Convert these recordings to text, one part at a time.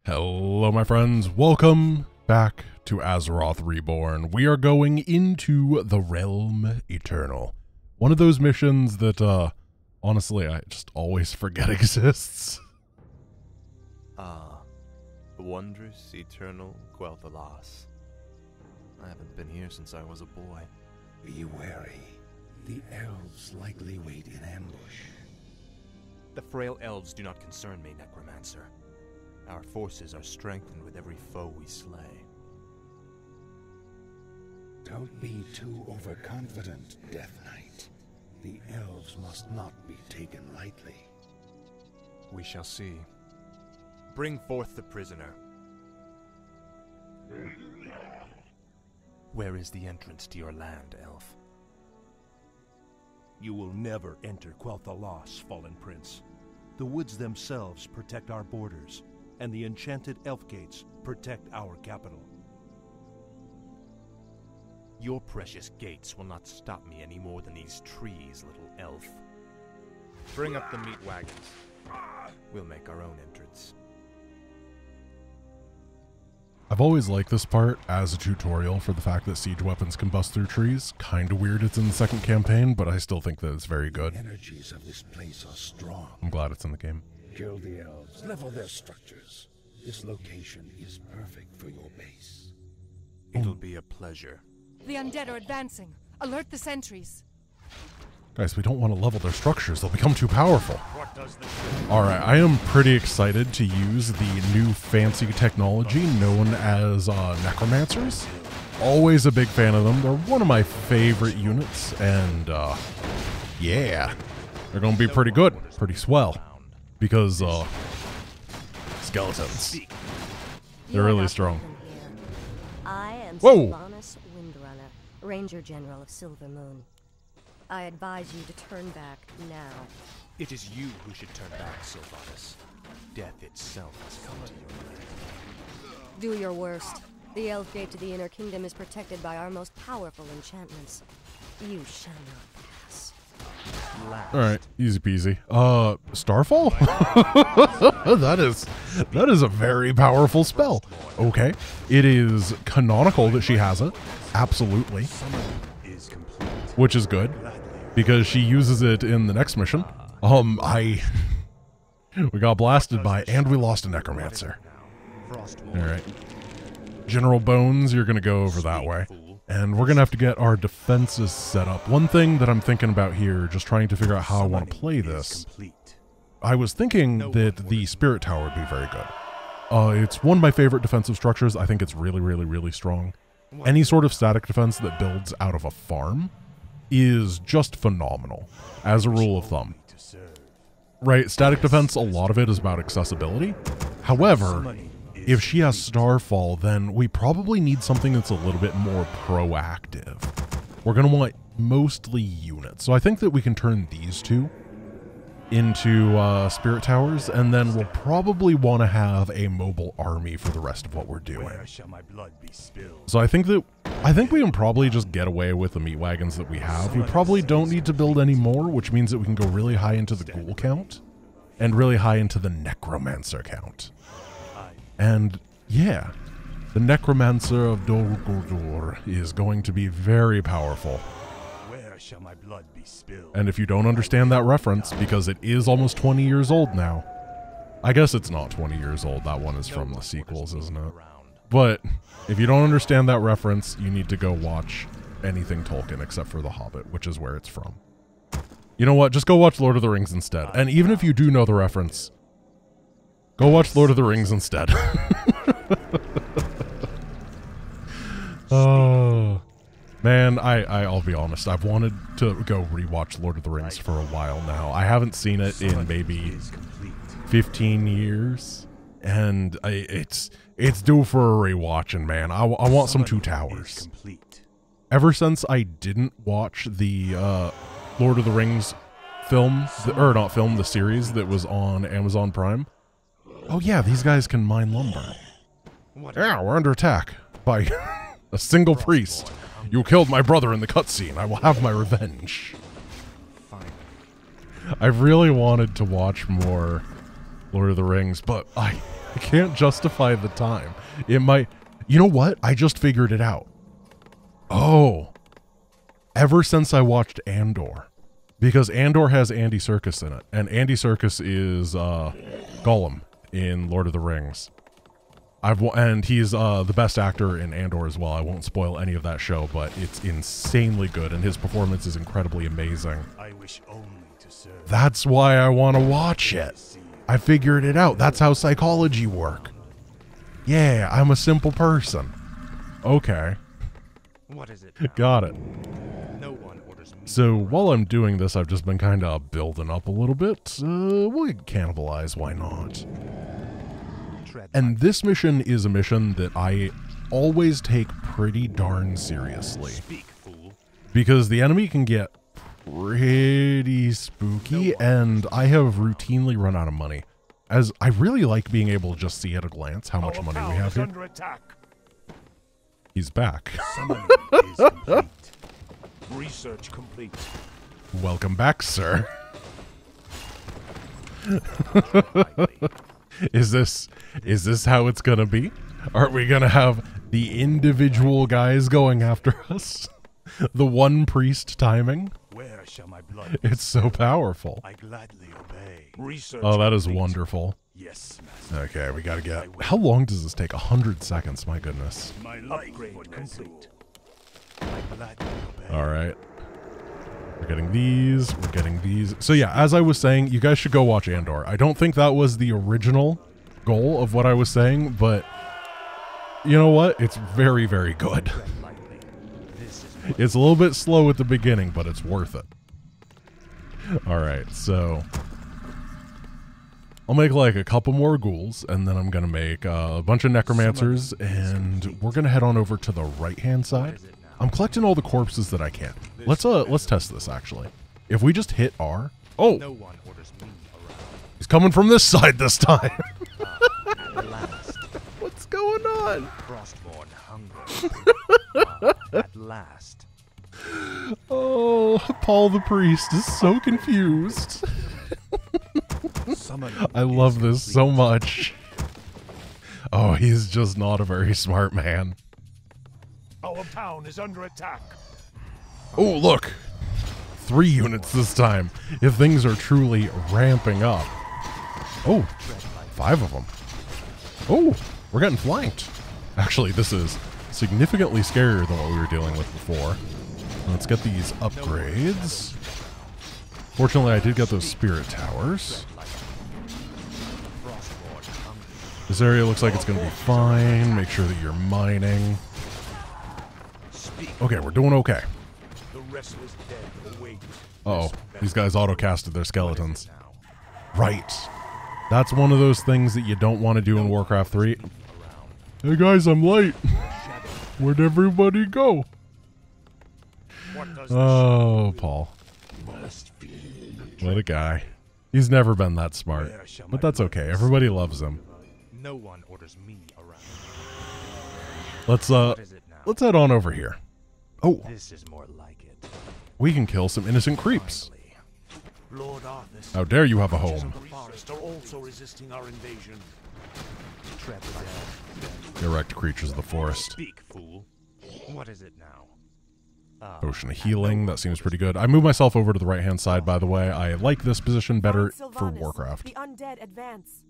Hello my friends, welcome back to Azeroth Reborn. We are going into the Realm Eternal. One of those missions that, honestly, I just always forget exists. The wondrous, eternal Quel'Thalas. I haven't been here since I was a boy. Be wary. The elves likely wait in ambush. The frail elves do not concern me, Necromancer. Our forces are strengthened with every foe we slay. Don't be too overconfident, Death Knight. The elves must not be taken lightly. We shall see. Bring forth the prisoner. Where is the entrance to your land, elf? You will never enter Quel'Thalas, Fallen Prince. The woods themselves protect our borders, and the enchanted elf gates protect our capital. Your precious gates will not stop me any more than these trees, little elf. Bring up the meat wagons. We'll make our own entrance. I've always liked this part as a tutorial for the fact that siege weapons can bust through trees. Kinda weird it's in the second campaign, but I still think that it's very good. The energies of this place are strong. I'm glad it's in the game. Kill the elves, level their structures. This location is perfect for your base. It'll be a pleasure. The undead are advancing. Alert the sentries. Guys, we don't want to level their structures. They'll become too powerful. Alright, I am pretty excited to use the new fancy technology known as Necromancers. Always a big fan of them. They're one of my favorite units, and yeah, they're going to be pretty good, pretty swell, because skeletons. They're really strong. I am Whoa! Sylvanas Windrunner, Ranger General of Silver Moon. I advise you to turn back now. It is you who should turn back, Sylvanas. Death itself has come to your land. Do your worst. The Elf Gate to the Inner Kingdom is protected by our most powerful enchantments. You shall not pass. Alright, easy peasy. Starfall? that is a very powerful spell. Okay. It is canonical that she has it. Absolutely. Which is good, because she uses it in the next mission. We got blasted by, and we lost a Necromancer. Alright. General Bones, you're gonna go over that way. And we're gonna have to get our defenses set up. One thing that I'm thinking about here, just trying to figure out how I want to play this, I was thinking that the Spirit Tower would be very good. It's one of my favorite defensive structures. I think it's really, really, really strong. Any sort of static defense that builds out of a farm is just phenomenal, as a rule of thumb. Right, static defense, a lot of it is about accessibility. However, if she has Starfall, then we probably need something that's a little bit more proactive. We're going to want mostly units. So I think that we can turn these two into Spirit Towers, and then we'll probably want to have a mobile army for the rest of what we're doing. So I think we can probably just get away with the meat wagons that we have. We probably don't need to build any more, which means that we can go really high into the ghoul count and really high into the necromancer count. And yeah, the necromancer of Dol Guldur is going to be very powerful. Shall my blood be spilled? And if you don't understand that reference, because it is almost 20 years old now. I guess it's not 20 years old. That one is from the sequels, isn't it? But if you don't understand that reference, you need to go watch anything Tolkien except for The Hobbit, which is where it's from. You know what? Just go watch Lord of the Rings instead. And even if you do know the reference, go watch Lord of the Rings instead. Oh... Man, I'll be honest, I've wanted to go rewatch Lord of the Rings for a while now. I haven't seen it in maybe 15 years, and it's due for a rewatching, man. I want some Two Towers. Ever since I didn't watch the Lord of the Rings film, the series that was on Amazon Prime. Oh yeah, these guys can mine lumber. Yeah, we're under attack by a single priest. You killed my brother in the cutscene. I will have my revenge. I've really wanted to watch more Lord of the Rings, but I can't justify the time. It might... You know what? I just figured it out. Oh. Ever since I watched Andor. Because Andor has Andy Serkis in it. And Andy Serkis is Gollum in Lord of the Rings. And he's the best actor in Andor as well. I won't spoil any of that show, but it's insanely good, and his performance is incredibly amazing. I wish only to serve. That's why I want to watch it. I figured it out. That's how psychology work. Yeah, I'm a simple person. Okay. What is it now? Got it. No one orders me. So while I'm doing this, I've just been kind of building up a little bit. We'll cannibalize, why not? And this mission is a mission that I always take pretty darn seriously. Speak, fool. Because the enemy can get pretty spooky, and I have routinely run out of money. As I really like being able to just see at a glance how much money we have here. Under attack. He's back. Summoning is complete. Research complete. Welcome back, sir. Is this how it's gonna be? Are we gonna have the individual guys going after us? The one priest timing? Where shall my blood? It's so powerful. I gladly obey. Research. Oh, that is complete. wonderful. Yes, master. Okay, we gotta get... How long does this take? 100 seconds, my goodness. My upgrade complete. I gladly obey. Alright. We're getting these, we're getting these. So yeah, as I was saying, you guys should go watch Andor. I don't think that was the original goal of what I was saying, but you know what? It's very, very good. It's a little bit slow at the beginning, but it's worth it. Alright, so I'll make like a couple more ghouls, and then I'm gonna make a bunch of necromancers, and we're gonna head on over to the right-hand side. I'm collecting all the corpses that I can. Let's test this actually. If we just hit R. Oh, No one orders me around. he's coming from this side this time. At last, What's going on? Frostborn hunger. At last. Oh, Paul the priest is so confused. Summoning I love is this so much. Oh, he's just not a very smart man. Our town is under attack. Oh, look. 3 units this time. If things are truly ramping up. Oh, 5 of them. Oh, we're getting flanked. Actually, this is significantly scarier than what we were dealing with before. Let's get these upgrades. Fortunately, I did get those spirit towers. This area looks like it's going to be fine. Make sure that you're mining. Okay, we're doing okay. The restless dead await. Uh-oh, these guys auto-casted their skeletons. Right. That's one of those things that you don't want to do in Warcraft 3. Hey guys, I'm late. Where'd everybody go? Oh, Paul. What a guy. He's never been that smart. But that's okay. Everybody loves him. No one orders me around. Let's head on over here. Oh, This is more like it. we can kill some innocent creeps. Lord Arthas. How dare you have a Creatures home. of the forest are also resisting our invasion. Tread lightly. Erect creatures of the forest. Speak, fool. What is it now? Potion of healing, that seems pretty good. I moved myself over to the right-hand side, by the way. I like this position better for Warcraft. The undead advance.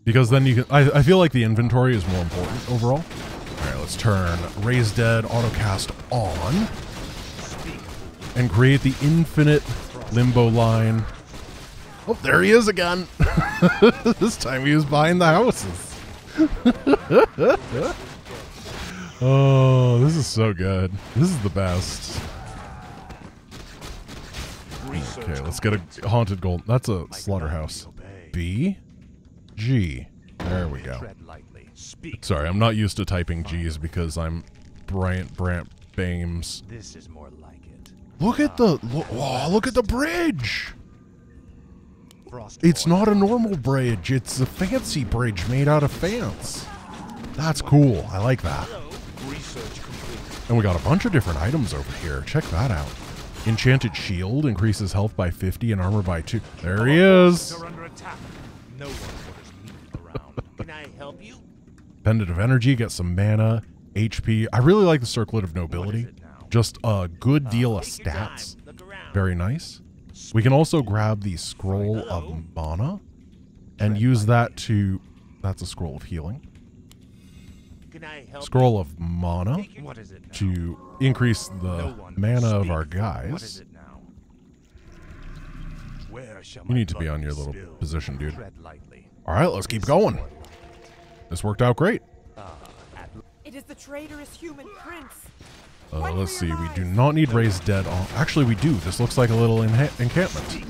Because then you can... I feel like the inventory is more important overall. Alright, let's turn Raise Dead Autocast on. And create the infinite limbo line. Oh, there he is again! This time he was behind the houses. Oh, this is so good. This is the best. Okay, let's get a haunted gold. That's a slaughterhouse. B, G. There we go. Tread lightly. Speak. Sorry, I'm not used to typing G's because I'm Brant Bames. This is more like it. Look at the look at the bridge. Frostborn. It's not a normal bridge. It's a fancy bridge made out of fans. That's cool. I like that. Research complete. And we got a bunch of different items over here. Check that out. Enchanted shield increases health by 50 and armor by 2. There he is. They're under attack. No one orders me around. Can I help you? Pendant of Energy, get some mana, HP. I really like the Circlet of Nobility. Just a good deal of stats. Very nice. We can also grab the Scroll of Mana and use that to... That's a Scroll of Healing. Scroll of Mana to increase the mana of our guys. You need to be on your little position, dude. Alright, let's keep going. This worked out great. It is the traitorous human prince. Let's see, we do not need Raised Dead on... Actually, we do. This looks like a little encampment.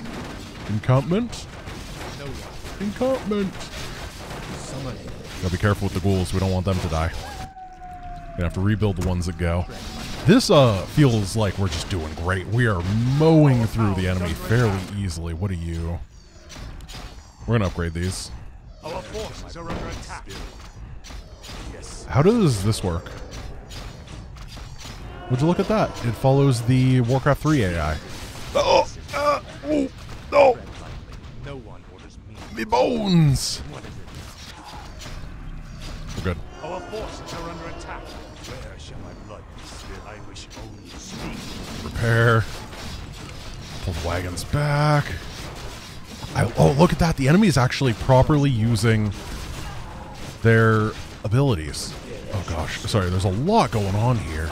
Encampment? Encampment! Gotta be careful with the ghouls. We don't want them to die. Gonna have to rebuild the ones that go. This feels like we're just doing great. We are mowing through the enemy fairly easily. What are you? We're gonna upgrade these. Our forces are under attack. How does this work? Would you look at that? It follows the Warcraft 3 AI. Oh, no! No one orders me. Me bones! We're good. Our forces are under attack. Where shall my blood be spilled? I wish only to speak. Repair. Pull the wagons back. Oh, look at that. The enemy is actually properly using their abilities. Oh gosh, sorry, there's a lot going on here.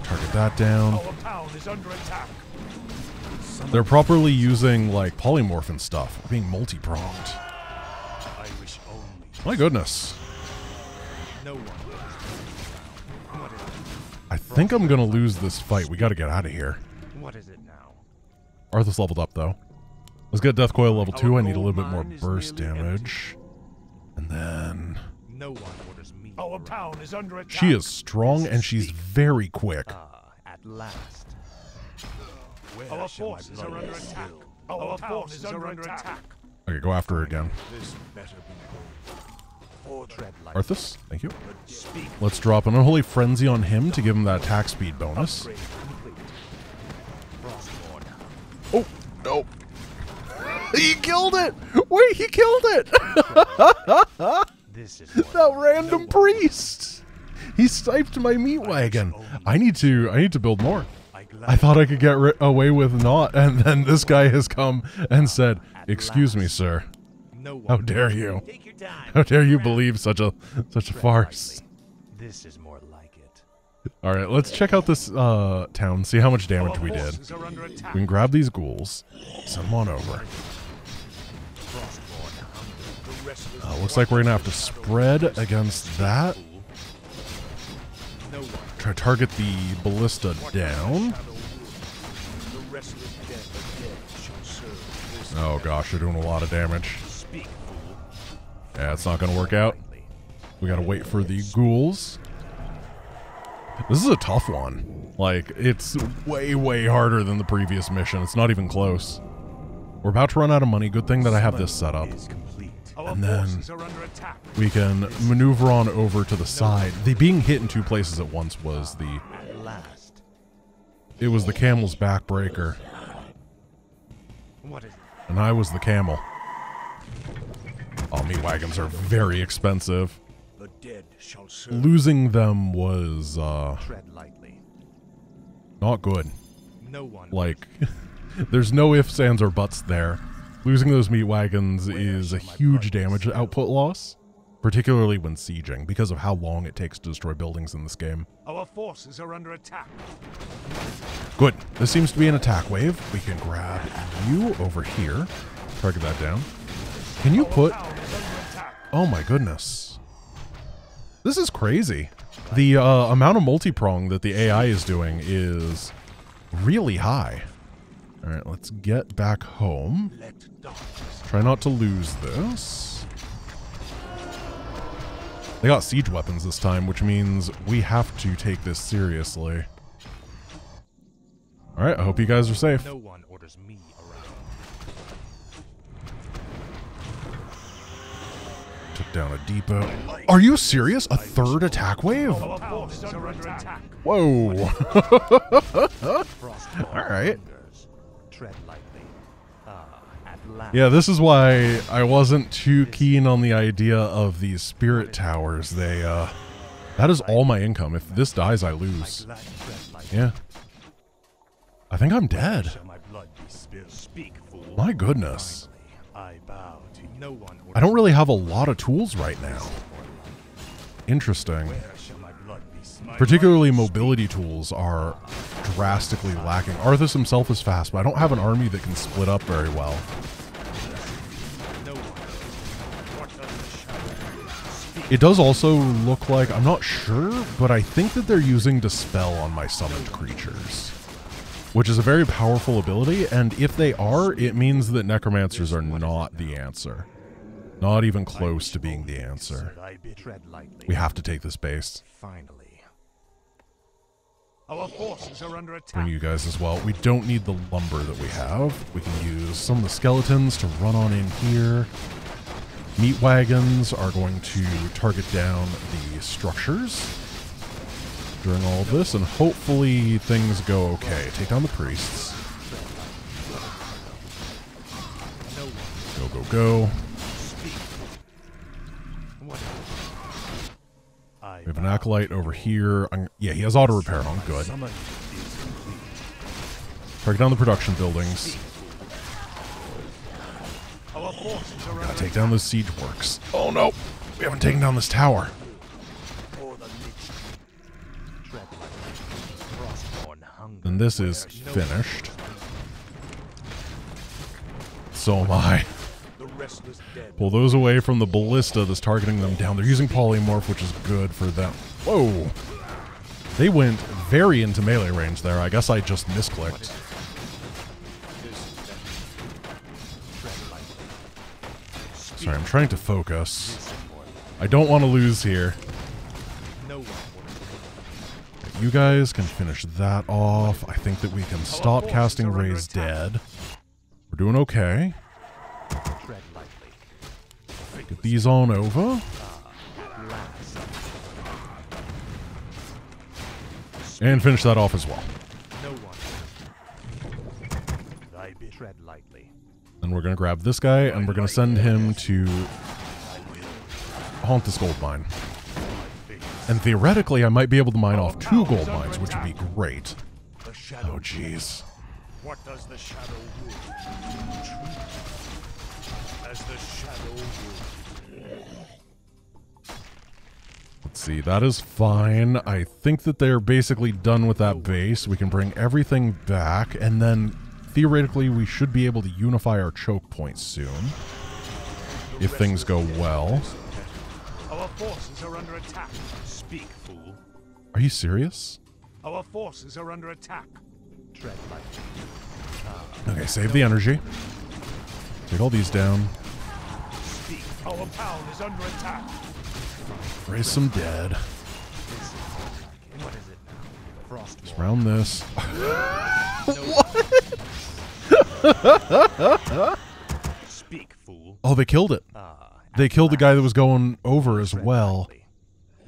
Target that down. Our town is under attack. They're properly using like polymorph and stuff, being multi-pronged. I wish only. My goodness. No one. What is it? I think I'm gonna lose this fight. We gotta get out of here. What is it now? Arthas leveled up though. Let's get Death Coil level 2. I need a little bit more burst damage. And then... No one orders me. Our town is under attack. She is strong and she's very quick. At last. Our forces are under attack. Our forces are under attack. Okay, go after her again. This better be Arthas, thank you. Let's drop an Unholy Frenzy on him to give him that attack speed bonus. Oh, no. He killed it! Wait, he killed it! That random priest! He sniped my meat wagon. I need to build more. I thought I could get away with not, and then this guy has come and said, "Excuse me, sir. How dare you? How dare you believe such a farce?" This is more like it. All right, let's check out this town, see how much damage we did. We can grab these ghouls, send them on over. Looks like we're gonna have to spread against that. Try to target the ballista down. Oh gosh, they're doing a lot of damage. Yeah, it's not gonna work out. We gotta wait for the ghouls. This is a tough one. Like, it's way, way harder than the previous mission. It's not even close. We're about to run out of money. Good thing that I have this set up. And then we can maneuver on over to the side. The being hit in two places at once was the... It was the camel's backbreaker. And I was the camel. Oh, meat wagons are very expensive. Losing them was, not good. Like, there's no ifs, ands, or buts there. Losing those meat wagons is a huge damage output loss, particularly when sieging, because of how long it takes to destroy buildings in this game. Our forces are under attack. Good. This seems to be an attack wave. We can grab you over here. Target that down. Can you put... Oh my goodness. This is crazy. The amount of multi-prong that the AI is doing is really high. All right, let's get back home. Try not to lose this. They got siege weapons this time, which means we have to take this seriously. All right, I hope you guys are safe. No one orders me around. Took down a depot. Are you serious? A third attack wave? Whoa. All right. Tread lightly. At Yeah, this is why I wasn't too keen on the idea of these spirit towers. That is all my income. If this dies, I lose. Yeah. I think I'm dead. My goodness. I don't really have a lot of tools right now. Interesting. Particularly mobility tools are drastically lacking. Arthas himself is fast, but I don't have an army that can split up very well. It does also look like, I'm not sure, but I think that they're using Dispel on my summoned creatures, which is a very powerful ability, and if they are, it means that Necromancers are not the answer. Not even close to being the answer. We have to take this base. Finally. Our forces are under attack. Bring you guys as well. We don't need the lumber that we have. We can use some of the skeletons to run on in here. Meat wagons are going to target down the structures during all of this, and hopefully things go okay. Take down the priests. Go, go, go. We have an acolyte over here. Yeah, he has auto repair on. Good. Target down the production buildings. Gotta take down those siege works. Oh no! We haven't taken down this tower. And this is finished. So am I. Pull those away from the ballista that's targeting them down. They're using polymorph, which is good for them. Whoa! They went very into melee range there. I guess I just misclicked. Sorry, I'm trying to focus. I don't want to lose here. You guys can finish that off. I think that we can stop casting Raise Dead. We're doing okay. Get these on over. And finish that off as well. Then we're going to grab this guy, and we're going to send him to haunt this gold mine. And theoretically, I might be able to mine off 2 gold mines, which would be great. Oh, jeez. What does the shadow wood? As the shadow wood. Let's see, that is fine. I think that they're basically done with that base. We can bring everything back, and then theoretically we should be able to unify our choke points soon, if things go well. Our forces are under attack. Speak, fool. Are you serious? Our forces are under attack. Tread lightly. Okay, save the energy. Take all these down. Speak. Our town is under attack. Raise some dead. What is it now? Frost. Just round this. What? Speak, fool. Oh, they killed it. They killed the guy that was going over as well.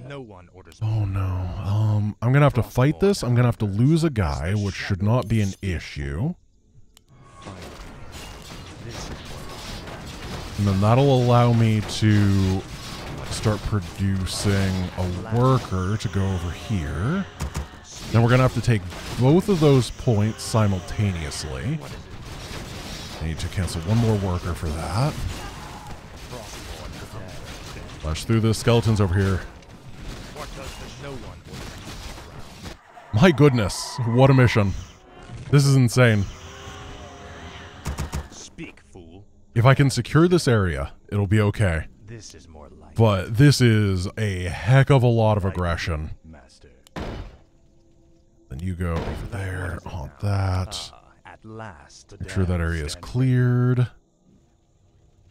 No one orders. Oh no. I'm gonna have to fight this. I'm gonna have to lose a guy, which should not be an issue. And then that'll allow me to start producing a worker to go over here. Then we're going to have to take both of those points simultaneously. I need to cancel one more worker for that. Flash through the skeletons over here. My goodness, what a mission. This is insane. Speak, fool. If I can secure this area, it'll be okay. This is more like. But this is a heck of a lot of aggression. Master. Then you go over there, haunt that. At last. Make sure that area is cleared.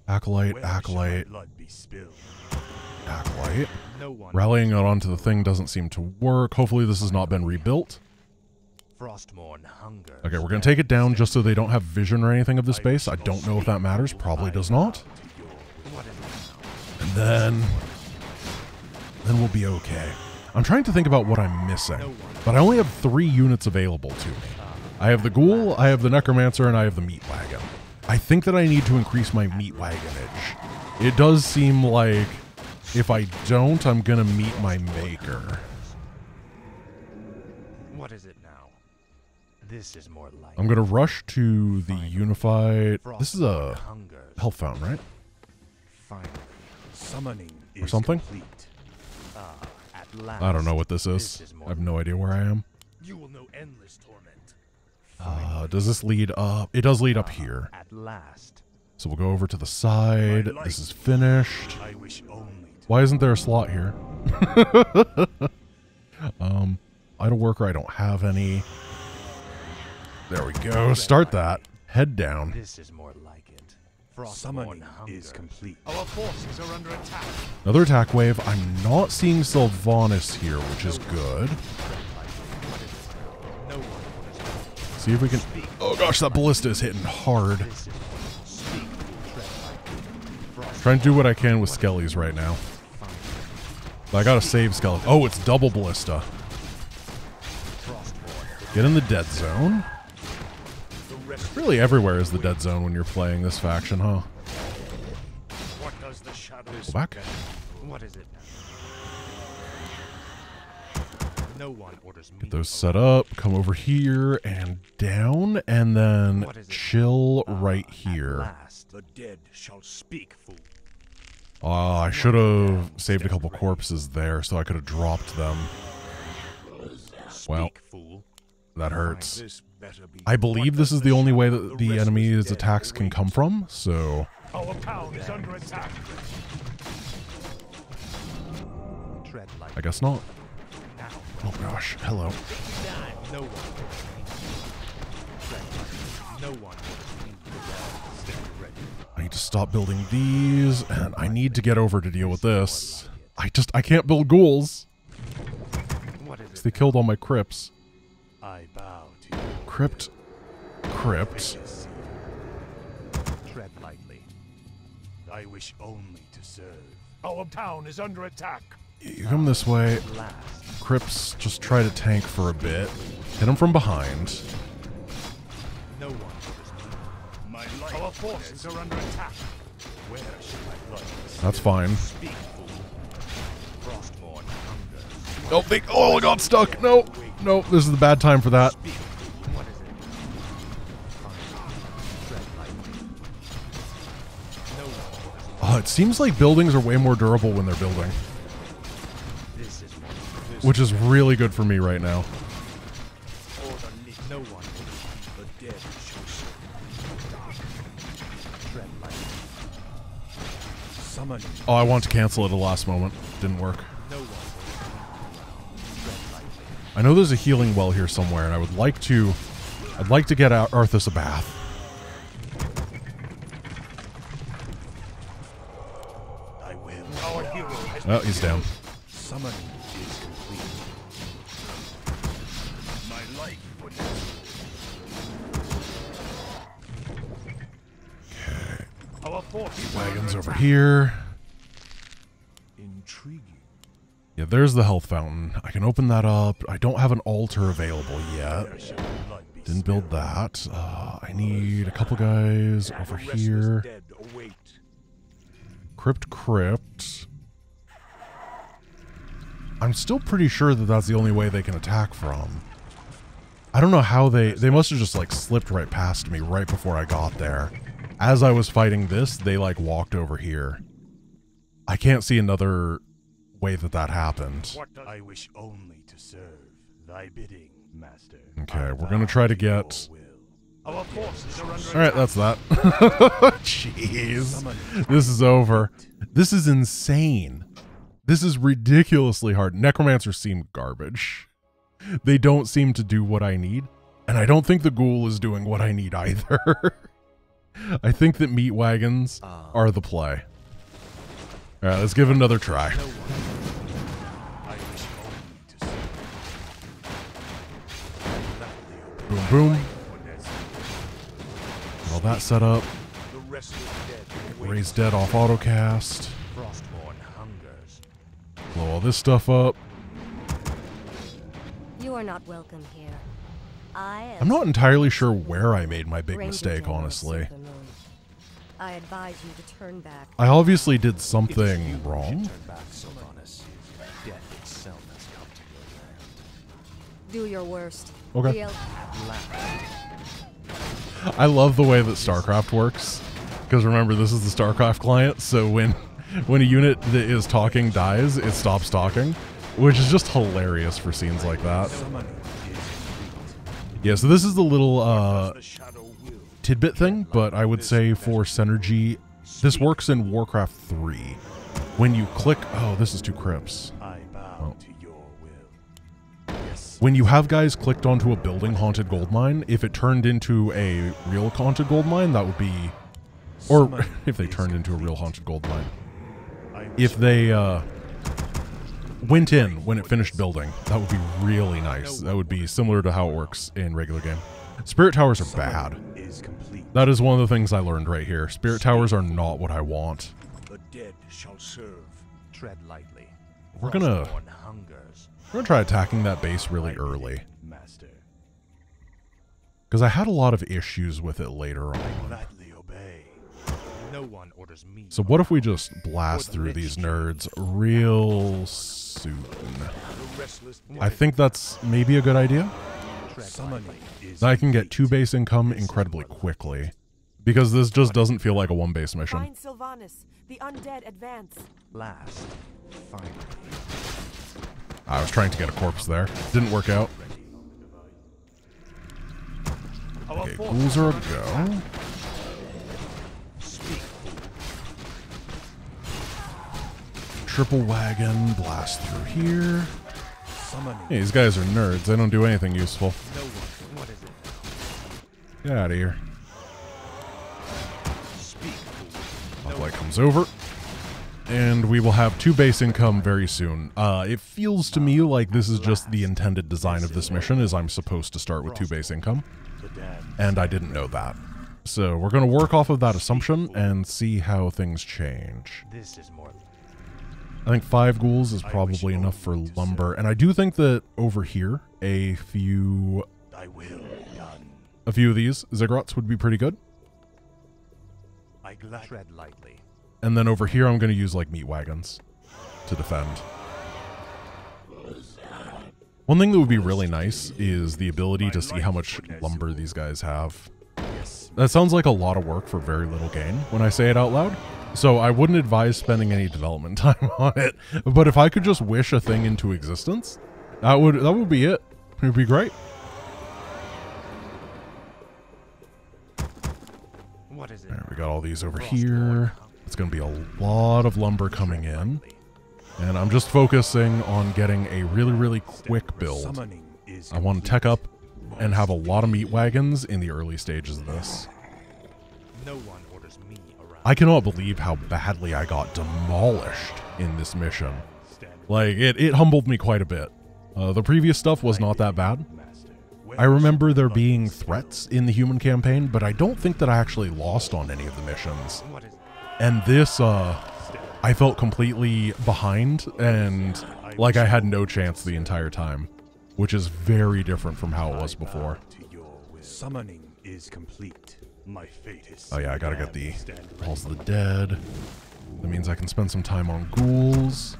Acolyte, acolyte, acolyte. Rallying it onto the thing doesn't seem to work. Hopefully this has not been rebuilt. Okay, we're going to take it down just so they don't have vision or anything of this base. I don't know if that matters. Probably does not. And then we'll be okay. I'm trying to think about what I'm missing, but I only have 3 units available to me. I have the ghoul, I have the necromancer, and I have the meat wagon. I think that I need to increase my meat wagonage. It does seem like if I don't, I'm gonna meet my maker. What is it now? This is more like. I'm gonna rush to the unified. This is a health fountain, right? Finally, Summoning Or something? complete. at last. I don't know what this is. I have no idea where I am. You will know endless torment. Does this lead up? It does lead up here. At last. So we'll go over to the side. This is finished. I wish only to Why isn't there a slot here? Idle worker, I don't have any. There we go. Start that. Head down. This is more like it. summoning is complete. Our forces are under attack. Another attack wave. I'm not seeing Sylvanas here, which is good. No one See if we can... Oh gosh, that ballista is hitting hard. Trying to do what I can with Skellies right now. But I gotta save Skelly. Oh, it's double ballista. Get in the dead zone. Really everywhere is the dead zone when you're playing this faction, huh? What does the shadows Go back. What is it now? No one orders me. Get those set up. Come over here and down, and then chill right here. Last. The dead shall speak, fool. I should have saved a couple corpses there so I could have dropped them. Well, Speak, fool. that hurts. This better be. I believe this is the only way that the enemy's attacks can come from, so... Our town is under attack. Tread like I guess not. now. Oh gosh, hello. No one. Tread like no one. Stand ready. I need to stop building these, and I need to get over to deal with this. I can't build ghouls. What is it? They killed all my crypts. I bow to you. Crypt. Tread lightly. I wish only to serve. Our town is under attack. You come this way. Last. Crypts just try to tank for a bit. Hit them from behind. No one orders me. My life. Our forces are under attack. Where shall my blood? That's fine. Speak, fool. Frostborn hunger. Oh, I got stuck. No, this is the bad time for that. What is it? Tread lightly. No one orders me. It seems like buildings are way more durable when they're building, This is more. which is really good for me right now. No one orders me. The dead shall serve. Tread lightly. Summoning. Oh, I want to cancel it at the last moment. Didn't work. No one orders me. Tread lightly. I know there's a healing well here somewhere, and I'd like to get Arthas a bath. I will. Our hero has Oh, he's down. Summoning is complete. My life would Our forces are Wagons under over attack. here. Intriguing. Yeah, there's the health fountain. I can open that up. I don't have an altar available yet. There shall blood be Didn't build that. I need a couple guys over The restless here. dead await. Crypt. I'm still pretty sure that that's the only way they can attack from. I don't know how they must have just like slipped right past me right before I got there. As I was fighting this, they like walked over here. I can't see another way that happened. What does I wish only to serve thy bidding, master. Okay, we're gonna try to get... Our forces are under Alright, that's that. Jeez. This is over. This is insane. This is ridiculously hard. Necromancers seem garbage. They don't seem to do what I need. And I don't think the ghoul is doing what I need either. I think that meat wagons are the play. Alright, let's give it another try. I wish only to serve. Boom, boom. All that set up. The restless dead await. Raise dead off autocast. Frostborn hungers. Blow all this stuff up. You are not welcome here. I'm not entirely sure where I made my big Ranger mistake, General honestly. Silver Moon. I advise you to turn back. I obviously did something wrong. Turn back, Sylvanas. Death itself has come to your land. Do your worst. Okay. The elf I love the way that StarCraft works, because remember, this is the StarCraft client, so when a unit that is talking dies, it stops talking, which is just hilarious for scenes like that. Yeah, so this is the little tidbit thing, but I would say for Synergy, this works in Warcraft 3. When you click... Oh, this is two crypts. Oh. When you have guys clicked onto a building haunted goldmine, if it turned into a real haunted goldmine, that would be... Or if they turned into a real haunted goldmine. If they went in when it finished building, that would be really nice. That would be similar to how it works in regular game. Spirit towers are bad. That is one of the things I learned right here. Spirit towers are not what I want. The dead shall serve. Tread lightly. We're gonna try attacking that base really early. Master. Because I had a lot of issues with it later on. Gladly obey. No one orders me. So what if we just blast through these nerds real soon? I think that's maybe a good idea. I can get 2 base income incredibly quickly. Because this just doesn't feel like a 1 base mission. Find Sylvanas. The undead advance. Last. Finally. I was trying to get a corpse there. Didn't work out. Okay, ghouls are a go. Triple wagon, blast through here. Hey, these guys are nerds. They don't do anything useful. Get out of here. Hoplite comes over. And we will have 2 base income very soon. It feels to me like this is just the intended design of this mission, is I'm supposed to start with 2 base income. And I didn't know that. So we're going to work off of that assumption and see how things change. This is more. I think 5 ghouls is probably enough for lumber. And I do think that over here, a few of these ziggurats would be pretty good. Tread lightly. And then over here, I'm going to use like meat wagons to defend. One thing that would be really nice is the ability to see how much lumber these guys have. That sounds like a lot of work for very little gain when I say it out loud. So I wouldn't advise spending any development time on it. But if I could just wish a thing into existence, that would be it. It would be great. What is it? There, we got all these over here. It's going to be a lot of lumber coming in. And I'm just focusing on getting a really, really quick build. I want to tech up and have a lot of meat wagons in the early stages of this. No one orders me around. I cannot believe how badly I got demolished in this mission. Like, it humbled me quite a bit. The previous stuff was not that bad. I remember there being threats in the human campaign, but I don't think that I actually lost on any of the missions. And this, I felt completely behind and like I had no chance the entire time, which is very different from how it was before. Summoning is complete. My fate is. Oh yeah, I gotta get the Halls of the Dead. That means I can spend some time on ghouls,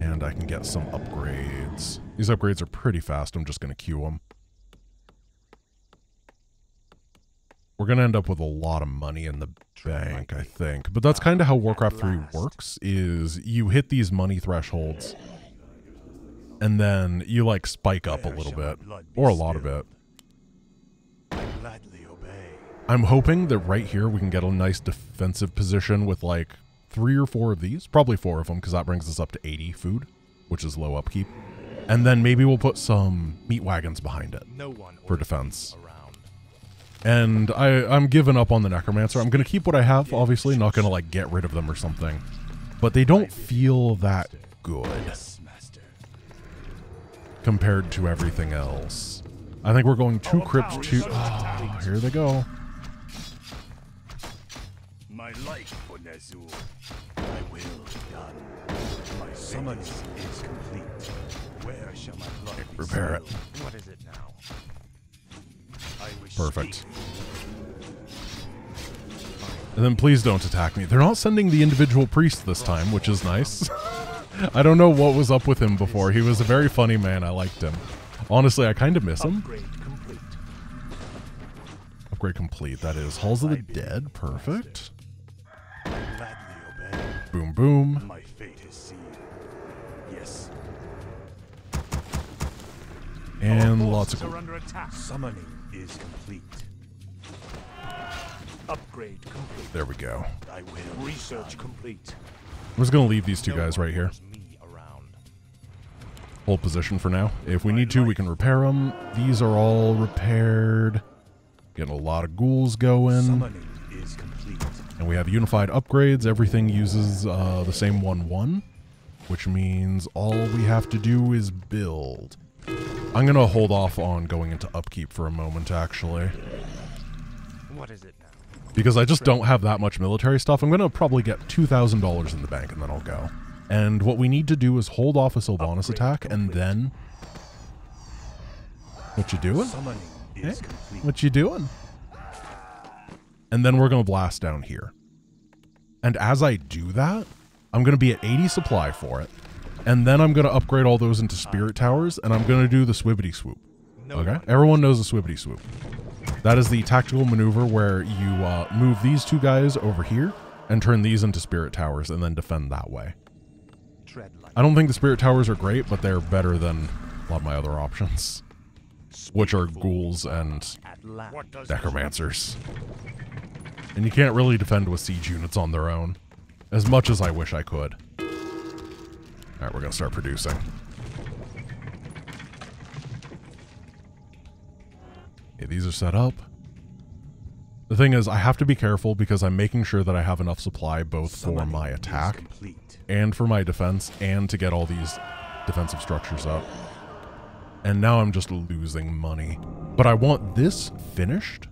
and I can get some upgrades. These upgrades are pretty fast, I'm just gonna queue them. We're going to end up with a lot of money in the bank, I think. But that's kind of how Warcraft 3 works, is you hit these money thresholds, and then you, like, spike up a little bit, or a lot of it. I'm hoping that right here we can get a nice defensive position with, like, 3 or 4 of these. Probably 4 of them, because that brings us up to 80 food, which is low upkeep. And then maybe we'll put some meat wagons behind it for defense. And I'm giving up on the Necromancer. I'm going to keep what I have, obviously. Not going to, like, get rid of them or something. But they don't feel that good compared to everything else. I think we're going 2 crypts to... Oh, here they go. My life, Onezul. My will be done. My summon is complete. Where shall my blood be Repair it. What is it now? Perfect. And then please don't attack me. They're not sending the individual priest this time, which is nice. I don't know what was up with him before. He was a very funny man. I liked him. Honestly, I kind of miss him. Upgrade complete. That is Halls of the Dead. Perfect. Boom, boom. My fate is sealed. Yes. And lots of... Under attack. Summoning is complete. Upgrade complete. There we go. I will. Research complete. I'm just going to leave these two guys right here. Hold position for now. If we need to, we can repair them. These are all repaired. Getting a lot of ghouls going. Summoning is complete. And we have unified upgrades. Everything uses the same 1-1, which means all we have to do is build. I'm going to hold off on going into upkeep for a moment, actually. What is it now? Because I just don't have that much military stuff. I'm going to probably get $2,000 in the bank, and then I'll go. And what we need to do is hold off a Sylvanas attack, and then... What you doing? Hey, what you doing? And then we're going to blast down here. And as I do that, I'm going to be at 80 supply for it. And then I'm going to upgrade all those into spirit towers, and I'm going to do the swibbity swoop. Okay? Everyone knows the swibbity swoop. That is the tactical maneuver where you move these two guys over here and turn these into spirit towers and then defend that way. I don't think the spirit towers are great, but they're better than a lot of my other options, which are ghouls and necromancers. And you can't really defend with siege units on their own, as much as I wish I could. Alright, we're going to start producing. Okay, these are set up. The thing is, I have to be careful because I'm making sure that I have enough supply both for my attack and for my defense and to get all these defensive structures up. And now I'm just losing money. But I want this finished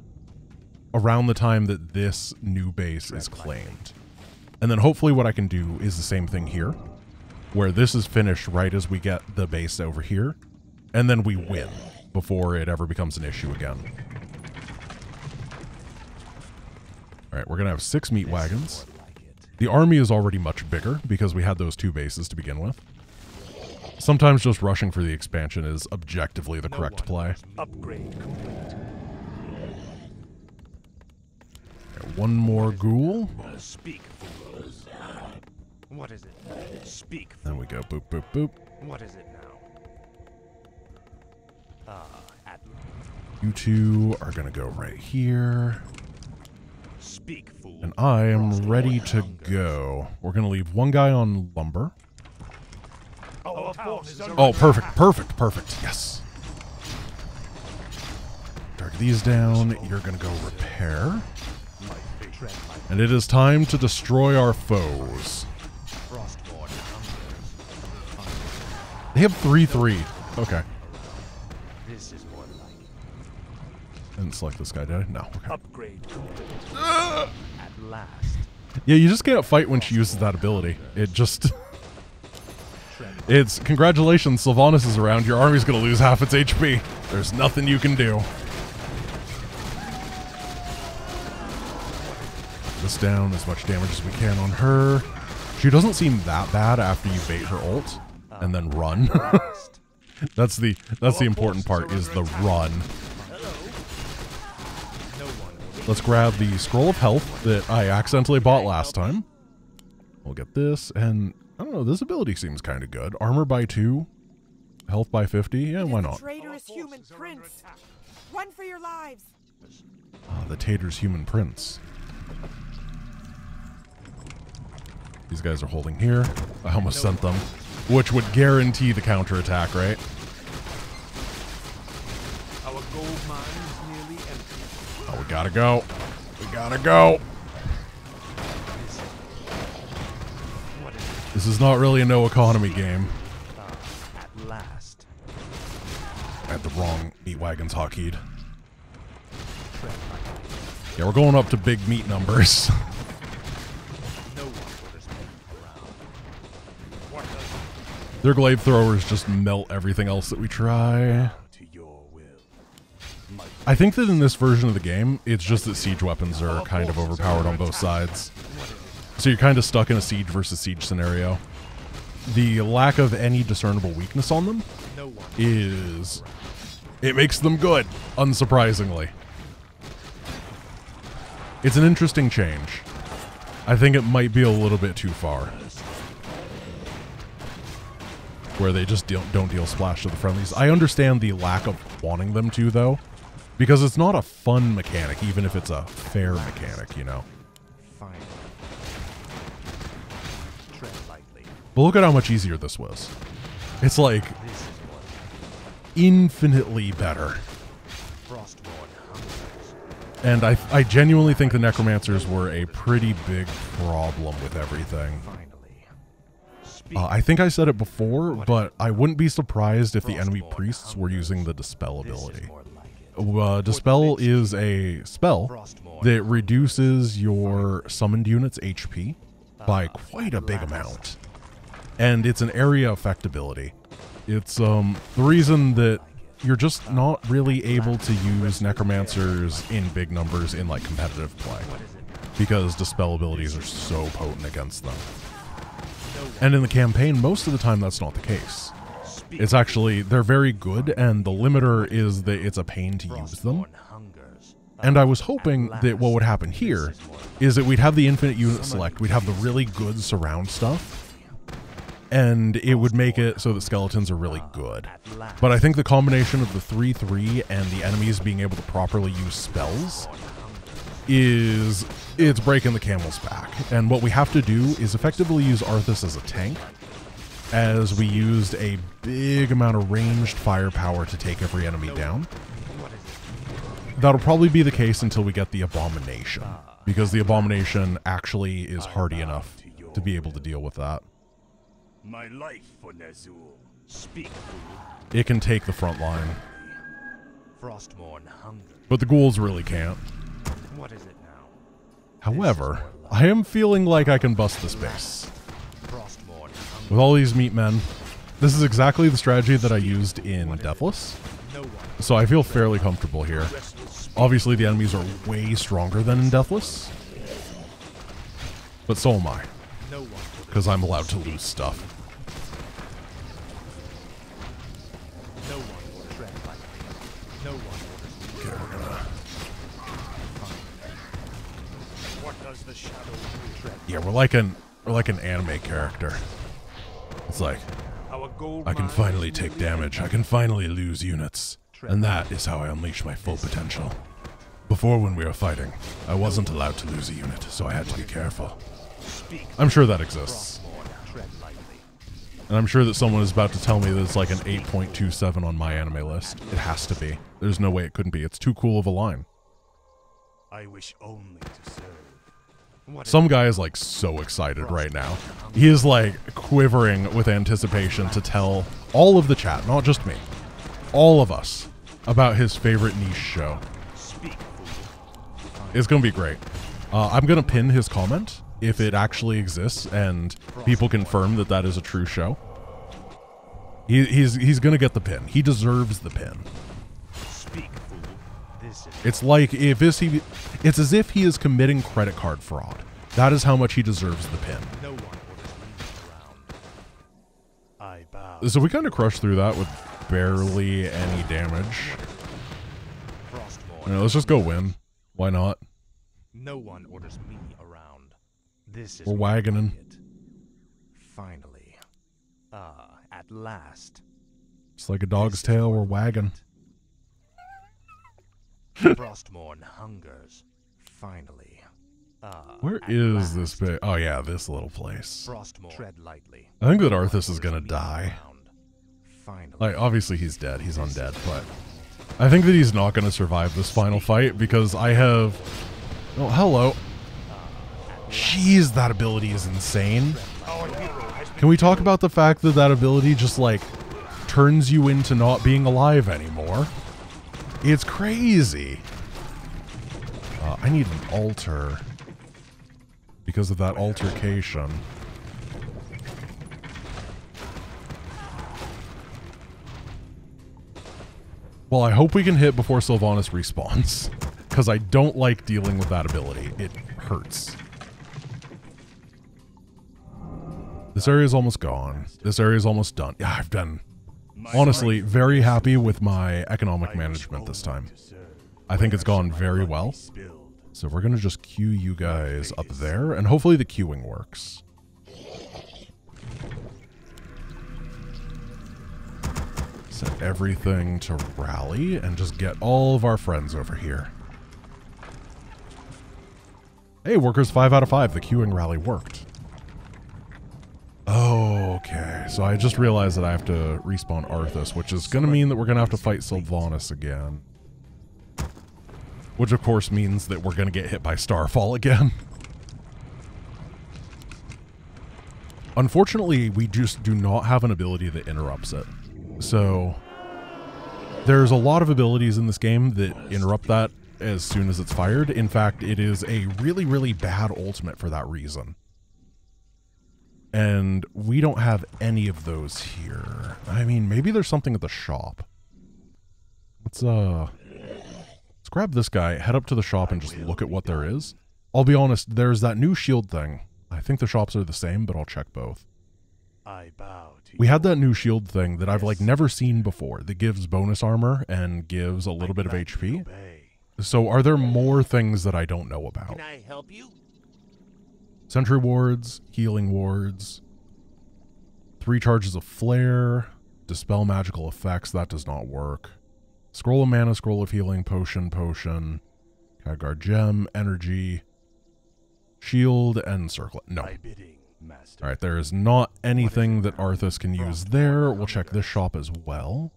around the time that this new base is claimed. And then hopefully what I can do is the same thing here, where this is finished right as we get the base over here, and then we win before it ever becomes an issue again. Alright, we're going to have 6 meat wagons. The army is already much bigger because we had those 2 bases to begin with. Sometimes just rushing for the expansion is objectively the correct play. Upgrade complete. Right, one more ghoul. Speak. What is it? Speak. Then we go boop, boop, boop. What is it now? You two are going to go right here. Speak, fool. And I am ready to go. We're going to leave one guy on lumber. Oh, perfect, perfect, perfect. Yes. Dark these down. You're going to go repair. And it is time to destroy our foes. They have 3-3. Okay. This is more like it. Didn't select this guy, did I? No. Okay. Upgrade complete. At last. Yeah, you just can't fight when she uses that ability. It just... It's, congratulations, Sylvanas is around. Your army's going to lose half its HP. There's nothing you can do. This down as much damage as we can on her. She doesn't seem that bad after you bait her ult and then run. That's the important part, is the run. Let's grab the Scroll of Health that I accidentally bought last time. We'll get this, and I don't know, this ability seems kind of good. Armor by 2, health by 50. Yeah, why not? Traitorous human prince. Run for your lives. The Tater's Human Prince. These guys are holding here. I almost sent them, which would guarantee the counterattack, right? Our gold mine is nearly empty. Oh, we gotta go. We gotta go. This is not really a no economy game. At last. I had the wrong meat wagons hotkeyed. Yeah, we're going up to big meat numbers. Their glaive throwers just melt everything else that we try. To your will. My I think that in this version of the game, it's just that siege weapons are kind of overpowered on both sides. So you're kind of stuck in a siege versus siege scenario. The lack of any discernible weakness on them is... it makes them good, unsurprisingly. It's an interesting change. I think it might be a little bit too far. Where they just don't deal splash to the friendlies. I understand the lack of wanting them to, though. Because it's not a fun mechanic, even if it's a fair mechanic, you know. But look at how much easier this was. It's like infinitely better. And I genuinely think the Necromancers were a pretty big problem with everything. I think I said it before, but I wouldn't be surprised if the enemy priests were using the Dispel ability. Dispel is a spell that reduces your summoned unit's HP by quite a big amount. And it's an area effect ability. It's the reason that you're just not really able to use Necromancers in big numbers in like competitive play. Because Dispel abilities are so potent against them. And in the campaign, most of the time that's not the case. It's actually, they're very good, and the limiter is that it's a pain to use them. And I was hoping that what would happen here is that we'd have the infinite unit select, we'd have the really good surround stuff, and it would make it so that skeletons are really good. But I think the combination of the 3/3 and the enemies being able to properly use spells it's breaking the camel's back. And what we have to do is effectively use Arthas as a tank, as we used a big amount of ranged firepower to take every enemy down. That'll probably be the case until we get the Abomination, because the Abomination actually is hardy enough to be able to deal with that. My life for Ner'zhul. Speak, It can take the front line, Frostmourne hunger. but the ghouls really can't. What is it now? However, I am feeling like I can bust this base. Frostmourne hunger. With all these meat men, this is exactly the strategy that I used in Deathless, so I feel fairly comfortable here. Obviously the enemies are way stronger than in Deathless, but so am I, because I'm allowed to lose stuff. Okay, we're gonna... Yeah, we're like an anime character. It's like, I can finally take damage, I can finally lose units, and that is how I unleash my full potential. Before, when we were fighting, I wasn't allowed to lose a unit, so I had to be careful. I'm sure that exists. And I'm sure that someone is about to tell me that it's like an 8.27 on my anime list. It has to be. There's no way it couldn't be. It's too cool of a line. I wish only to serve. Some guy is like so excited right now. He is like quivering with anticipation to tell all of the chat, not just me, all of us, about his favorite niche show. It's gonna be great. I'm gonna pin his comment if it actually exists and people confirm that that is a true show. He's gonna get the pin. He deserves the pin. It's like if it's as if he is committing credit card fraud. That is how much he deserves the pin. So we kind of crushed through that with barely any damage. Let's just go win. Why not? No one orders me around. This is We're wagoning. Finally. At last. It's like a dog's tail, we're wagging. Frostmourne hungers. Finally. Where is this bit? Oh yeah, this little place. Frostmourne. Tread lightly. I think that Arthas is gonna die. Finally. Like, obviously he's dead, he's undead, but I think that he's not gonna survive this final fight because I have... Oh, hello. Jeez, that ability is insane. Can we talk about the fact that that ability just, like, turns you into not being alive anymore? It's crazy. I need an altar because of that altercation. Well, I hope we can hit before Sylvanas respawns, because I don't like dealing with that ability. It hurts. This area is almost gone. This area is almost done. Yeah, I've been, honestly, very happy with my economic management this time. I think it's gone very well. So we're going to just queue you guys up there, and hopefully the queuing works. Set everything to rally, and just get all of our friends over here. Hey, workers 5 out of 5. The queuing rally worked. Oh, okay. So I just realized that I have to respawn Arthas, which is going to mean that we're going to have to fight Sylvanas again. Which, of course, means that we're going to get hit by Starfall again. Unfortunately, we just do not have an ability that interrupts it. So, there's a lot of abilities in this game that interrupt that as soon as it's fired. In fact, it is a really, really bad ultimate for that reason. And we don't have any of those here. I mean, maybe there's something at the shop. Let's grab this guy, head up to the shop, and just look at what there is. I'll be honest, there's that new shield thing. I think the shops are the same, but I'll check both. We had that new shield thing that I've, like, never seen before that gives bonus armor and gives a little bit of HP. So are there more things that I don't know about? Can I help you? Sentry wards, healing wards, 3 charges of flare, dispel magical effects, that does not work. Scroll of mana, scroll of healing, potion, Khadgar gem, energy, shield, and circlet. No. Alright, there is not anything that Arthas can use there. We'll check this shop as well.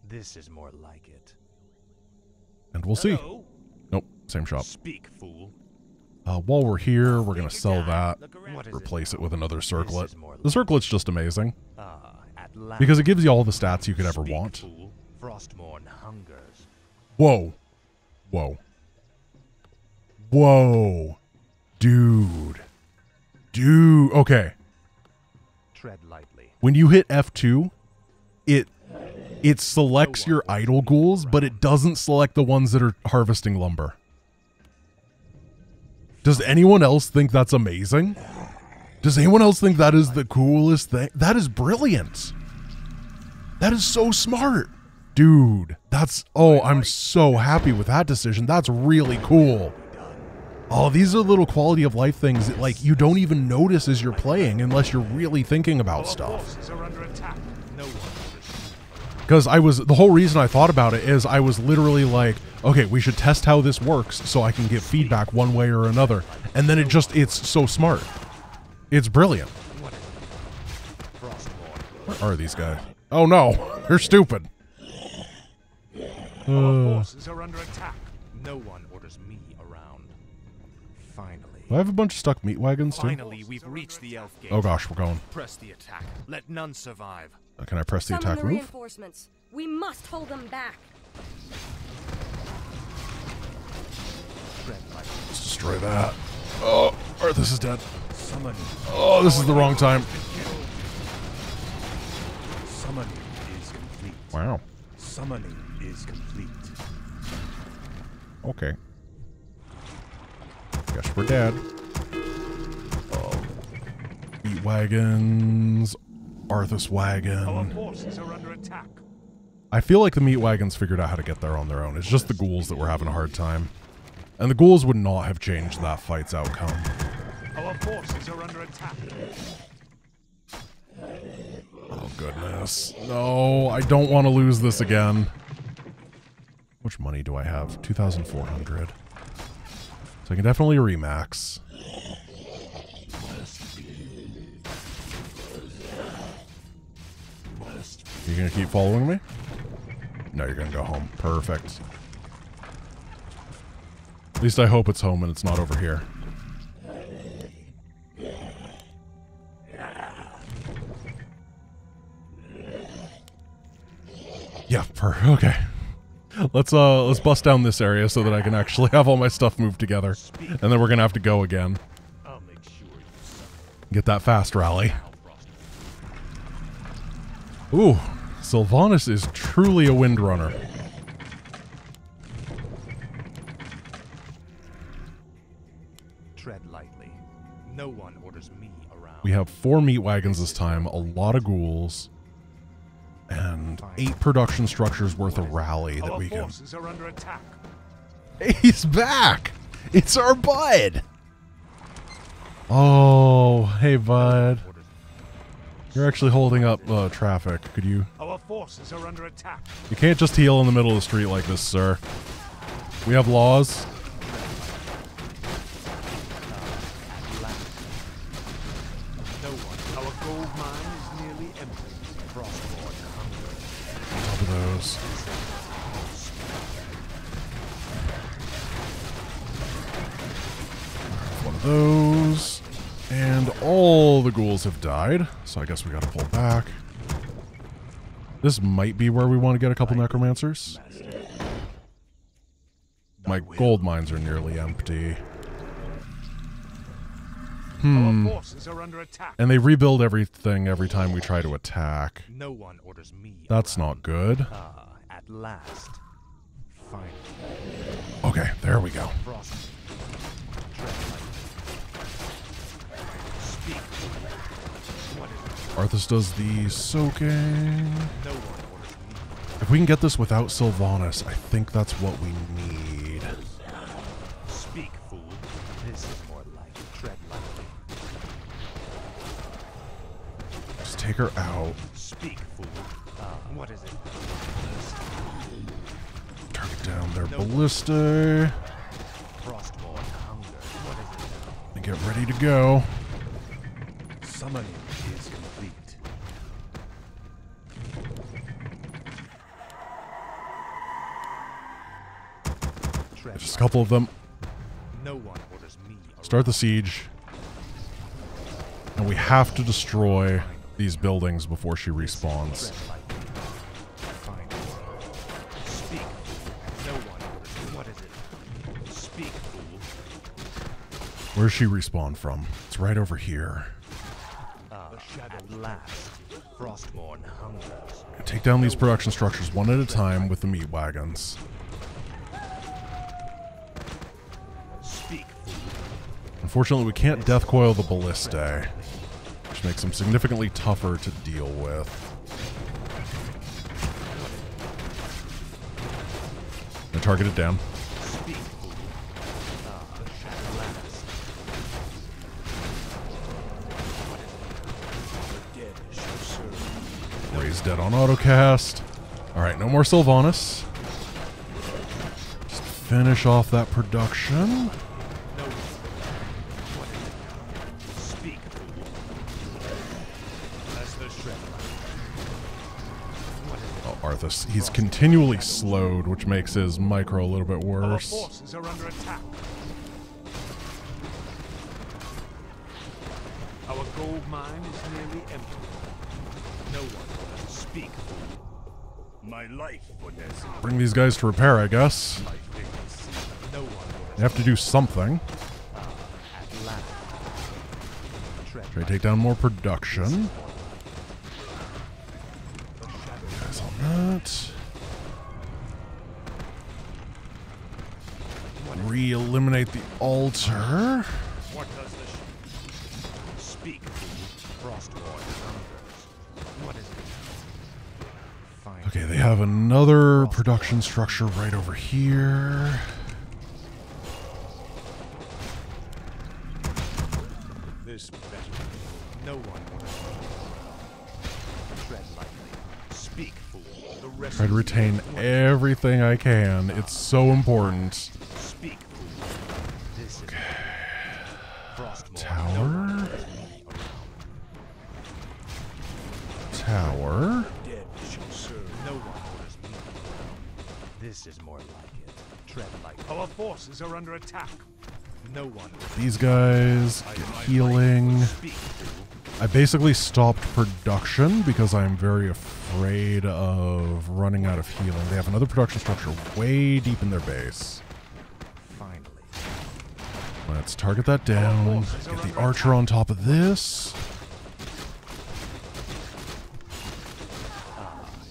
This is more like it. And we'll see. Nope, same shop. Speak, fool. While we're here, we're going to sell that, replace it with another circlet. The circlet's just amazing, because it gives you all the stats you could ever want. Whoa. Whoa. Whoa. Dude. Dude. Okay. Tread lightly. When you hit F2, it selects your idle ghouls, but it doesn't select the ones that are harvesting lumber. Does anyone else think that's amazing? Does anyone else think that is the coolest thing? That is brilliant. That is so smart. Dude, that's... Oh, I'm so happy with that decision. That's really cool. Oh, these are little quality of life things that, like, you don't even notice as you're playing unless you're really thinking about stuff. Because the whole reason I thought about it is I was literally like, okay, we should test how this works so I can get feedback one way or another. And then it's so smart. It's brilliant. Where are these guys? Oh no, they're stupid. Our forces are under attack. No one orders me around. Finally. Do I have a bunch of stuck meat wagons too? Finally, we've reached the elf gate. Oh gosh, we're going. Press the attack. Let none survive. Can I press the attack move? Reinforcements. We must hold them back. Let's destroy that. Oh, Arthas is dead. Oh, this is the wrong time. Summoning is complete. Wow. Summoning is complete. Okay. Guess we're dead. Meat wagons. Arthas wagon. Our forces are under attack. I feel like the meat wagons figured out how to get there on their own. It's just the ghouls that were having a hard time. And the ghouls would not have changed that fight's outcome. Our forces are under attack. Oh, goodness. No, I don't want to lose this again. How much money do I have? 2,400. So I can definitely remax. You gonna keep following me? No, you're gonna go home. Perfect. At least I hope it's home and it's not over here. Yeah, okay. Let's bust down this area so that I can actually have all my stuff moved together. And then we're gonna have to go again. Get that fast rally. Ooh, Sylvanas is truly a windrunner. No one orders me around. We have 4 meat wagons this time, a lot of ghouls, and 8 production structures worth of rally that Our we can... forces are under attack. He's back! It's our bud! Oh, hey bud. You're actually holding up traffic. Could you... Our forces are under attack. You can't just heal in the middle of the street like this, sir. We have laws. No one. Our gold mine is nearly empty. Frostborn hunger. On top of those. One of those. And all the ghouls have died, so I guess we gotta pull back. This might be where we want to get a couple necromancers. My gold mines are nearly empty. Our forces are under attack. And they rebuild everything every time we try to attack. No one orders me That's not good. at last. Finally. Okay, there we go. Frost. Tread lightly. Speak. What is it? Arthas does the soaking. No one orders me. If we can get this without Sylvanas, I think that's what we need. Speak, fool. This is more like tread lightly. Just take her out. Speak, fool. What is it? Target down their ballista. Frostborn hunger. What is it? And get ready to go. Summoning is complete. Tread Just a couple of them. No one orders me. Start the siege. And we have to destroy these buildings before she respawns. Tread lightly. Fine. Speak. No one orders. What is it? Speak, fool. Where's she respawn from? It's right over here. At last, Frostborn hungers. Take down these production structures one at a time with the meat wagons. Speak, fool. Unfortunately, we can't death coil the ballistae, which makes them significantly tougher to deal with. And target it down. Speak, fool. At last. Dead shall serve. Raise dead on autocast. Alright, no more Sylvanas. Just finish off that production. No. What is it? Speak, fool. As the shred. What is it? Oh, Arthas. He's continually slowed, which makes his micro a little bit Our worse. forces are under attack. Our gold mine is nearly empty. No one will speak. My life for this. Bring these guys to repair, I guess. My fingers. No one They have to do something. at last. Tread Try to take down more production. Guys on that. Re-eliminate the altar. What does this? Speak, fool. Frostborn hungers. What is it? Fine. Okay, they have another production structure right over here. This better. No one orders me. Tread lightly. Speak, fool. The rest. Try to retain everything I can. It's so important. Speak, fool. This is Frostborn. Tower. Tower. Dead shall serve. No one orders me. This is more like it. Tread lightly. Our forces are under attack. No one. These guys get healing. Speak, fool. I basically stopped production because I'm very afraid of running out of healing. They have another production structure way deep in their base. Finally. Let's target that down. Get the archer on top of this.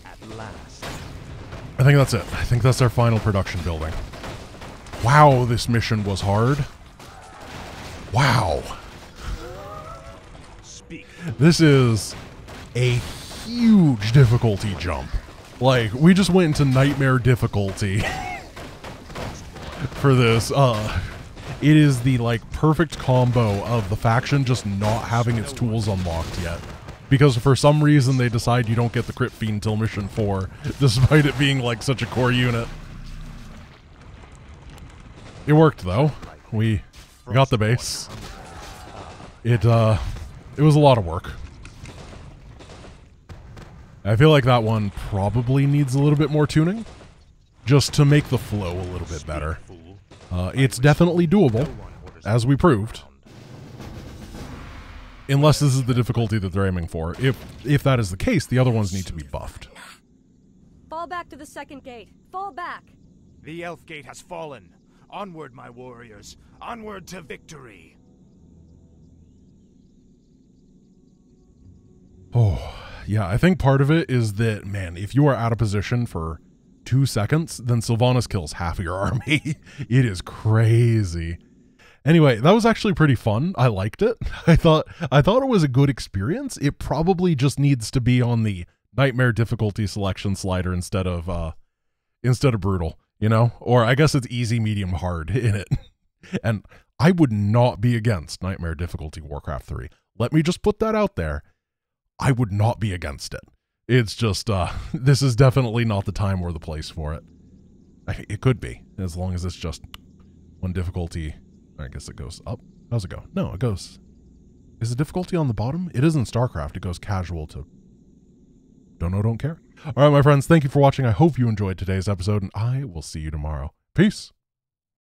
At last. I think that's it. I think that's our final production building. Wow, this mission was hard. Wow. This is a huge difficulty jump. Like, we just went into nightmare difficulty for this. It is the, like, perfect combo of the faction just not having its tools unlocked yet. Because for some reason they decide you don't get the Crypt Fiend till mission 4, despite it being, like, such a core unit. It worked, though. We got the base. It was a lot of work. I feel like that one probably needs a little bit more tuning, just to make the flow a little bit better. It's definitely doable, as we proved. Unless this is the difficulty that they're aiming for. If that is the case, the other ones need to be buffed. Fall back to the second gate. Fall back. The Elf Gate has fallen. Onward, my warriors. Onward to victory. Oh, yeah, I think part of it is that, man, if you are out of position for 2 seconds, then Sylvanas kills half of your army. It is crazy. Anyway, that was actually pretty fun. I liked it. I thought it was a good experience. It probably just needs to be on the nightmare difficulty selection slider instead of brutal, you know? Or I guess it's easy, medium, hard in it. And I would not be against nightmare difficulty Warcraft 3. Let me just put that out there. I would not be against it. It's just, this is definitely not the time or the place for it. It could be, as long as it's just one difficulty. I guess it goes up. How's it go? No, it goes... Is the difficulty on the bottom? It is in StarCraft. It goes casual to... Don't know, don't care. All right, my friends, thank you for watching. I hope you enjoyed today's episode, and I will see you tomorrow. Peace.